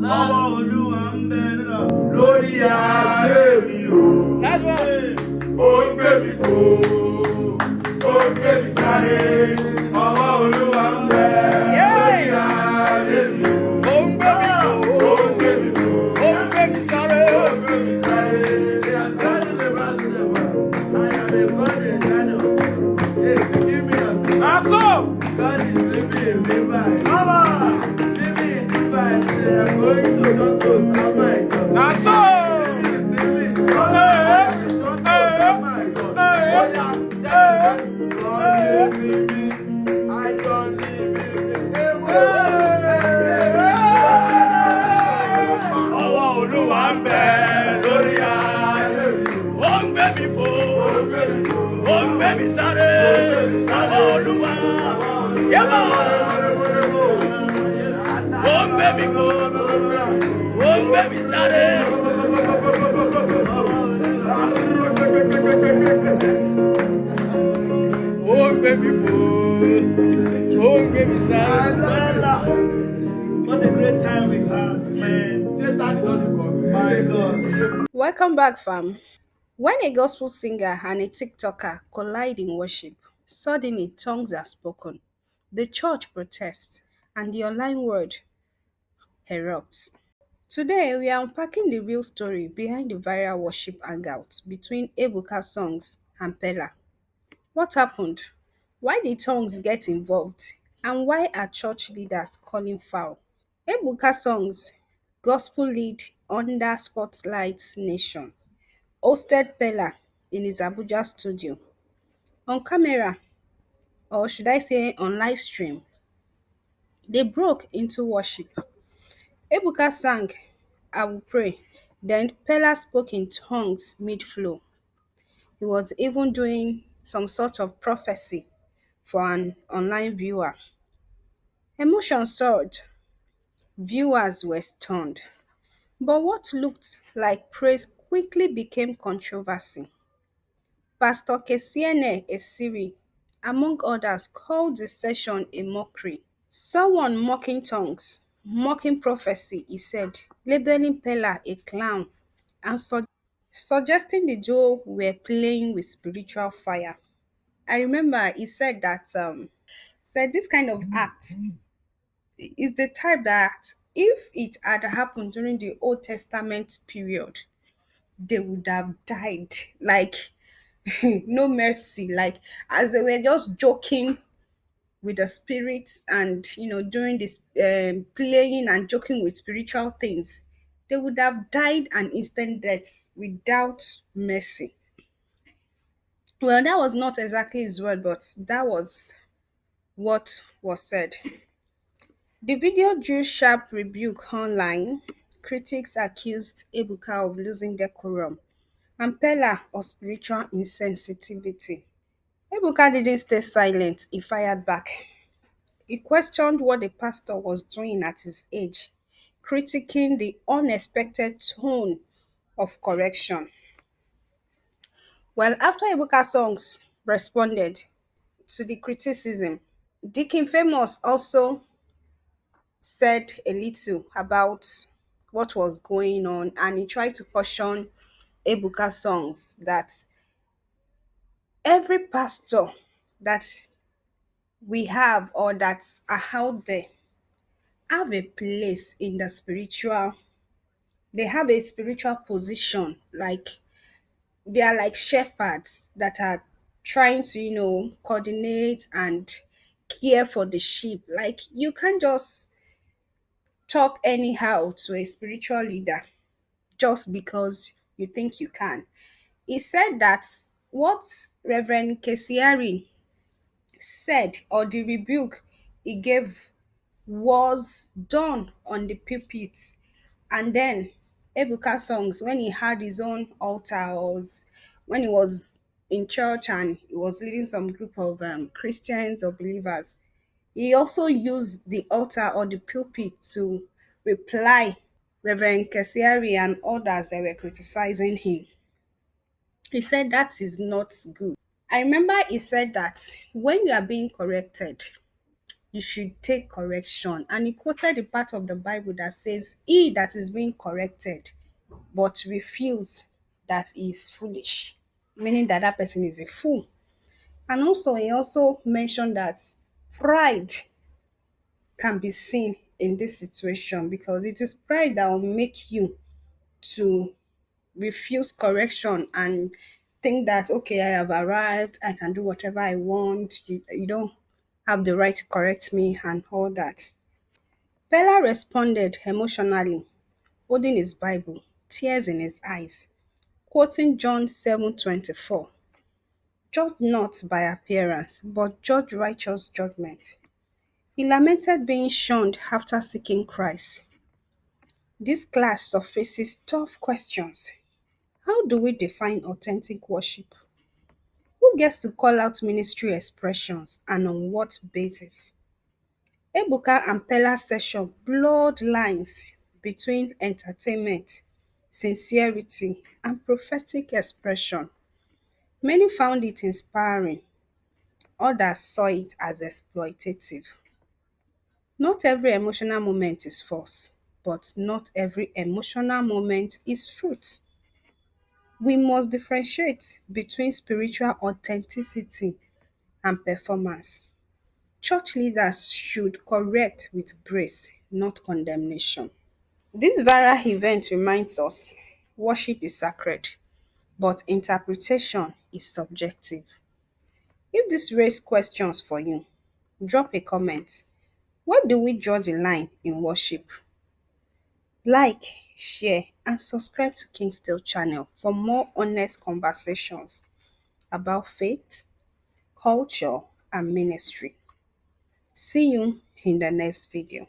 Ọwọ́ Olúwa ń bẹ lórí ayé mi o. Ó ń gbé mi fò, ó ń gbé mi sáré. Ọwọ́ Olúwa ń bẹ lórí ayé mi o. Ó ń gbé mi fò, ó ń gbé mi fò, ó ń gbé mi sáré. Ó ń gbé mi sáré. God is living in me by. See me in Dubai today. I'm going to Totos. Oh my God. Naso. Oh my God. Oh yeah. God live in me. I don't live in me. Ọwọ́ Olúwa ń bẹ lórí ayé mi. Ó ń gbé mi fò, ó ń gbé mi sáré. Ọwọ́ Olúwa. Oh baby, oh baby, sorry. Oh baby, oh baby, sorry. What a great time we had, man. My God. Welcome back, fam. When a gospel singer and a TikToker collide in worship, suddenly tongues are spoken, the church protests, and the online world erupts. Today, we are unpacking the real story behind the viral worship hangout between Ebuka Songs and Peller. What happened? Why did tongues get involved? And why are church leaders calling foul? Ebuka Songs, gospel lead under Spotlight's Nation, hosted Peller in his Abuja studio. On camera, or should I say on live stream, they broke into worship. Ebuka sang, I will pray. Then Peller spoke in tongues mid-flow. He was even doing some sort of prophecy for an online viewer. Emotion soared. Viewers were stunned. But what looked like praise quickly became controversy. Pastor Kesiena Esiri, among others, called the session a mockery. Someone mocking tongues, mocking prophecy, he said, labeling Peller a clown, and suggesting the duo were playing with spiritual fire. I remember he said that said this kind of act is the type that if it had happened during the Old Testament period, they would have died. Like no mercy. Like as they were just joking with the spirits and doing this playing and joking with spiritual things, they would have died an instant death without mercy. Well, that was not exactly his word, but that was what was said. The video drew sharp rebuke online. Critics accused Ebuka of losing decorum and Peller of spiritual insensitivity. Ebuka didn't stay silent, he fired back. He questioned what the pastor was doing at his age, critiquing the unexpected tone of correction. Well, after Ebuka Songs responded to the criticism, Deacon Famous also said a little about what was going on and he tried to caution Ebuka Songs that every pastor that we have or that are out there have a place in the spiritual, they have a spiritual position, like they are like shepherds that are trying to coordinate and care for the sheep. Like you can't just talk anyhow to a spiritual leader just because you think you can. He said that what Reverend Kesiari said, or the rebuke he gave, was done on the pulpit. And then Ebuka Songs, when he had his own altar, when he was in church and he was leading some group of Christians or believers, he also used the altar or the pulpit to reply Reverend Kesiari and others that were criticizing him. He said that is not good. I remember he said that when you are being corrected, you should take correction. And he quoted the part of the Bible that says, he that is being corrected but refuse that he is foolish, meaning that that person is a fool. And also, he also mentioned that pride can be seen in this situation because it is pride that will make you to refuse correction and think that, okay, I have arrived, I can do whatever I want, you don't have the right to correct me, and all that. Bella responded emotionally, holding his Bible, tears in his eyes, quoting John 7:24. Judge not by appearance, but judge righteous judgment. He lamented being shunned after seeking Christ. This class surfaces tough questions. How do we define authentic worship? Who gets to call out ministry expressions and on what basis? Ebuka and Peller session blurred lines between entertainment, sincerity, and prophetic expression. Many found it inspiring, others saw it as exploitative. Not every emotional moment is false, but not every emotional moment is fruit. We must differentiate between spiritual authenticity and performance. Church leaders should correct with grace, not condemnation. This viral event reminds us worship is sacred, but interpretation is subjective. If this raised questions for you, drop a comment. What do we draw the line in worship? Like, share, and subscribe to Kingstale channel for more honest conversations about faith, culture, and ministry. See you in the next video.